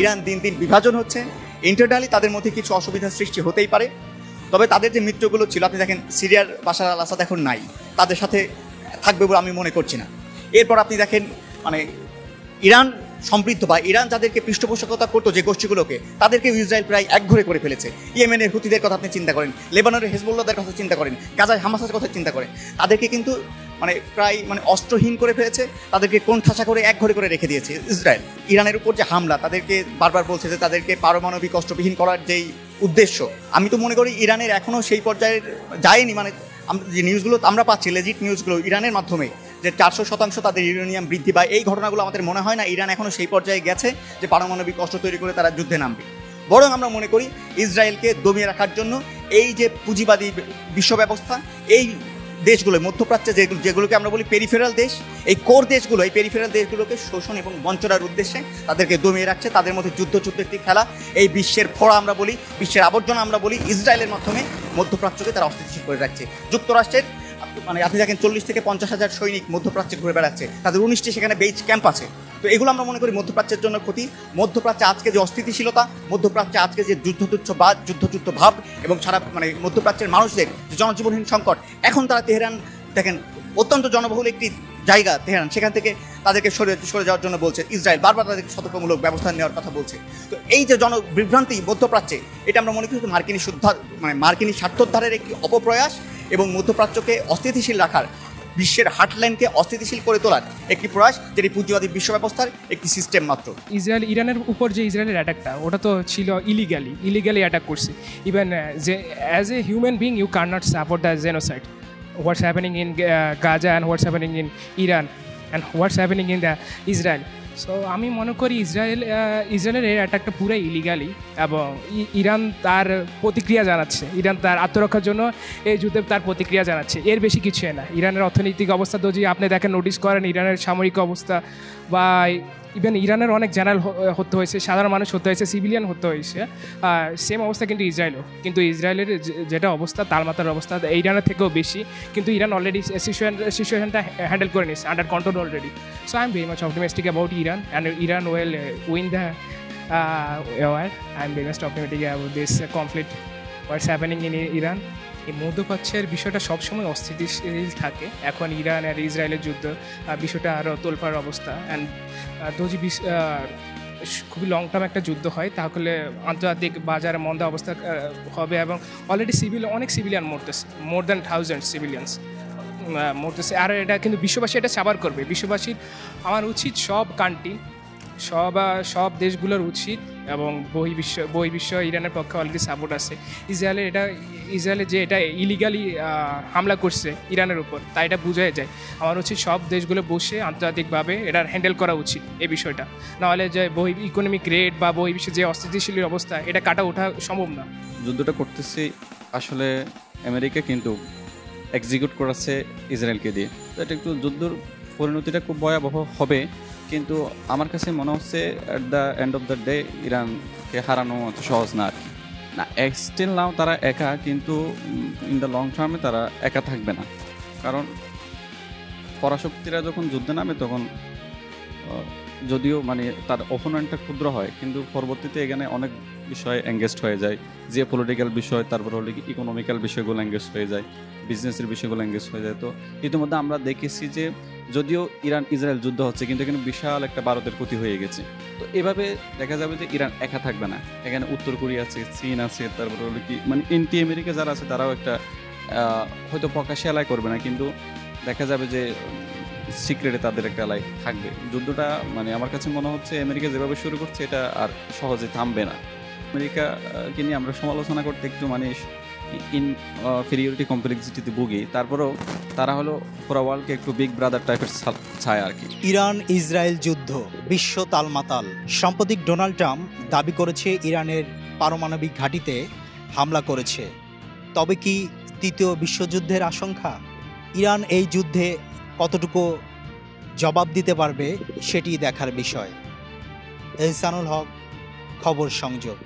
Iran দিন দিন বিভাজন হচ্ছে, ইন্টারনালি তাদের মধ্যে কিছু অসুবিধার সৃষ্টি হতেই পারে। তবে তাদের যে মিত্রগুলো ছিল, আপনি দেখেন সিরিয়ার বাশার আল আসাদ এখন নাই, তাদের সাথে থাকবে বলে আমি মনে করছি না। এরপর আপনি দেখেন মানে ইরান সমৃদ্ধ বা ইরান যাদেরকে পৃষ্ঠপোষকতা করতো যে গোষ্ঠীগুলোকে, তাদেরকে ইসরায়েল প্রায় একঘরে করে ফেলেছে। ইয়েমেনের হুতিদের কথা আপনি চিন্তা করেন, লেবাননের হেজবুল্লাহদের কথা চিন্তা করেন, গাজায় হামাসের কথা চিন্তা করেন, তাদেরকে কিন্তু মানে প্রায় মানে অস্ত্রহীন করে ফেলেছে, তাদেরকে কোণঠাসা করে একঘরে করে রেখে দিয়েছে ইসরায়েল। ইরানের উপর যে হামলা, তাদেরকে বারবার বলছে যে তাদেরকে পারমাণবিক অস্ত্রবিহীন করার যেই উদ্দেশ্য, আমি তো মনে করি ইরানের এখনও সেই পর্যায়ে যায়নি। মানে যে নিউজগুলো আমরা পাচ্ছি, লেজিট নিউজগুলো ইরানের মাধ্যমে, যে 400% তাদের ইউরেনিয়াম বৃদ্ধি পায়, এই ঘটনাগুলো আমাদের মনে হয় না ইরান এখনও সেই পর্যায়ে গেছে যে পারমাণবিক অস্ত্র তৈরি করে তারা যুদ্ধে নামবে। বরং আমরা মনে করি ইসরায়েলকে দমিয়ে রাখার জন্য এই যে পুঁজিবাদী বিশ্ব ব্যবস্থা, এই দেশগুলো মধ্যপ্রাচ্যে যেগুলোকে আমরা বলি পেরিফেরাল দেশ, এই কোর দেশগুলো, এই পেরিফেরাল দেশগুলোকে শোষণ এবং বঞ্চনার উদ্দেশ্যে তাদেরকে দমিয়ে রাখছে। তাদের মধ্যে যুদ্ধ একটি খেলা, এই বিশ্বের ফোড়া আমরা বলি, বিশ্বের আবর্জনা আমরা বলি, ইসরায়েলের মাধ্যমে মধ্যপ্রাচ্যকে তারা অস্থিতিশীল করে রাখছে। যুক্তরাষ্ট্রের মানে আপনি দেখেন 40 থেকে 50,000 সৈনিক মধ্যপ্রাচ্যে ঘুরে বেড়াচ্ছে, তাদের 19টি সেখানে বেস ক্যাম্প আছে। তো এগুলো আমরা মনে করি মধ্যপ্রাচ্যের জন্য ক্ষতি। মধ্যপ্রাচ্যে আজকে যে অস্থিতিশীলতা, মধ্যপ্রাচ্যে আজকে যে যুদ্ধ ভাব এবং সারা মানে মধ্যপ্রাচ্যের মানুষদের যে জনজীবনহীন সংকট, এখন তারা তেহরান দেখেন অত্যন্ত জনবহুল একটি জায়গা তেহরান, সেখান থেকে তাদেরকে সরে যাওয়ার জন্য বলছে ইসরায়েল, বারবার তাদেরকে সতর্কমূলক ব্যবস্থা নেওয়ার কথা বলছে। তো এই যে জনবিভ্রান্তি মধ্যপ্রাচ্যে, এটা আমরা মনে করি মার্কিনী স্বার্থোদ্ধারের একটি অপপ্রয়াস এবং মধ্যপ্রাচ্যকে অস্থিতিশীল রাখার, বিশ্বের হার্টল্যান্ডকে অস্থিতিশীল করে তোলার একটি প্রয়াস, যেটি পুঁজিবাদী বিশ্ব ব্যবস্থার একটি সিস্টেম মাত্র। ইরানের উপর যে ইসরায়েলের অ্যাটাকটা, ওটা তো ছিল ইলিগালি অ্যাটাক করছে। ইভেন যে as a human being you can not support the genocide, what's happening in Gaza and what's happening in Iran and what's happening in the Israel. So আমি মনে করি ইসরায়েলের এই অ্যাটাকটা পুরাই ইলিগালি, এবং ইরান তার প্রতিক্রিয়া জানাচ্ছে, ইরান তার আত্মরক্ষার জন্য এই যুদ্ধে তার প্রতিক্রিয়া জানাচ্ছে, এর বেশি কিছুই না। ইরানের অর্থনৈতিক অবস্থা যদি আপনি দেখেন, নোটিস করেন, ইরানের সামরিক অবস্থা বা ইভেন ইরানের অনেক জেনারেল হতে হয়েছে, সাধারণ মানুষ হতে হয়েছে, সিভিলিয়ান হতে হয়েছে, সেম অবস্থা কিন্তু ইসরায়েলের যেটা অবস্থা, তালমাতার অবস্থা ইরানের থেকেও বেশি, কিন্তু ইরান অলরেডি সিচুয়েশনটা হ্যান্ডেল করে নিচ্ছে, under control already. So I am very much optimistic about Iran and Iran will win the war. I am very much optimistic about this conflict, what's happening in Iran. এই মধ্যপ্রাচ্যের বিষয়টা সবসময় অস্থিতিশীল থাকে। এখন ইরান আর ইসরায়েলের যুদ্ধ, বিষয়টা আরও তোলপাড় অবস্থা। অ্যান্ড যদি খুবই লং টার্ম একটা যুদ্ধ হয়, তাহলে আন্তর্জাতিক বাজারে মন্দা অবস্থা হবে, এবং অলরেডি অনেক সিভিলিয়ান মরতেছে, মোর দ্যান 1000 সিভিলিয়ানস মরতেছে। আর এটা কিন্তু বিশ্ববাসী এটা সাবার করবে। বিশ্ববাসীর আমার উচিত সব দেশগুলোর উচিত, এবং বহির্বিশ্ব ইরানের পক্ষে অলরেডি সাপোর্ট আছে। ইসরায়েলের যে এটা ইলিগালি হামলা করছে ইরানের উপর, তাই এটা বোঝাই যায়। আমার উচিত সব দেশগুলো বসে আন্তর্জাতিকভাবে এটা হ্যান্ডেল করা উচিত এই বিষয়টা, নাহলে যে ইকোনমিক রেট বা বহির্বিশ্বের যে অস্থিতিশীল অবস্থা, এটা কাটা ওঠা সম্ভব না। যুদ্ধটা করতেছি আসলে আমেরিকা, কিন্তু এক্সিকিউট করাচ্ছে ইসরায়েলকে দিয়ে। তো এটা একটু যুদ্ধের পরিণতিটা খুব ভয়াবহ হবে, কিন্তু আমার কাছে মনে হচ্ছে at the end of the day ইরানকে হারানো অত সহজ না আর কি। না, স্টিল নাও তারা একা, কিন্তু ইন দ্য লং টার্মে তারা একা থাকবে না। কারণ পরাশক্তিরা যখন যুদ্ধে নামে, তখন যদিও মানে তার অপোনেন্টটা ক্ষুদ্র হয়, কিন্তু পরবর্তীতে এখানে অনেক বিষয় এঙ্গেজড হয়ে যায়, যে পলিটিক্যাল বিষয়, তারপর হলে ইকোনমিক্যাল বিষয়গুলো এঙ্গেজ হয়ে যায়, বিজনেসের বিষয়গুলো এঙ্গেজ হয়ে যায়। তো ইতিমধ্যে আমরা দেখেছি যে যদিও ইরান ইসরায়েল যুদ্ধ হচ্ছে, কিন্তু এখানে বিশাল একটা ভারতের ক্ষতি হয়ে গেছে। তো এভাবে দেখা যাবে যে ইরান একা থাকবে না, এখানে উত্তর কোরিয়া আছে, চীন আছে, তারপর হলো মানে এন্টি আমেরিকা যারা আছে, তারাও একটা হয়তো প্রকাশ্যে এলাই করবে না, কিন্তু দেখা যাবে যে সিক্রেটে তাদের একটা এলাই থাকবে। যুদ্ধটা মানে আমার কাছে মনে হচ্ছে আমেরিকা যেভাবে শুরু করছে, এটা আর সহজে থামবে না। আমেরিকাকে নিয়ে আমরা সমালোচনা করতে একটু মানে ইনফেরিয়রিটি কমপ্লেক্সিটিতে ভুগি, তারপরেও তারা হলো পুরো ওয়ার্ল্ডকে একটু বিগ ব্রাদার টাইপের ছায় আর কি। ইরান ইসরায়েল যুদ্ধ, বিশ্ব তালমাতাল। সাম্প্রতিক ডোনাল্ড ট্রাম্প দাবি করেছে ইরানের পারমাণবিক ঘাঁটিতে হামলা করেছে। তবে কি তৃতীয় বিশ্বযুদ্ধের আশঙ্কা? ইরান এই যুদ্ধে কতটুকু জবাব দিতে পারবে, সেটি দেখার বিষয়। এহসানুল হক, খবর সংযোগ।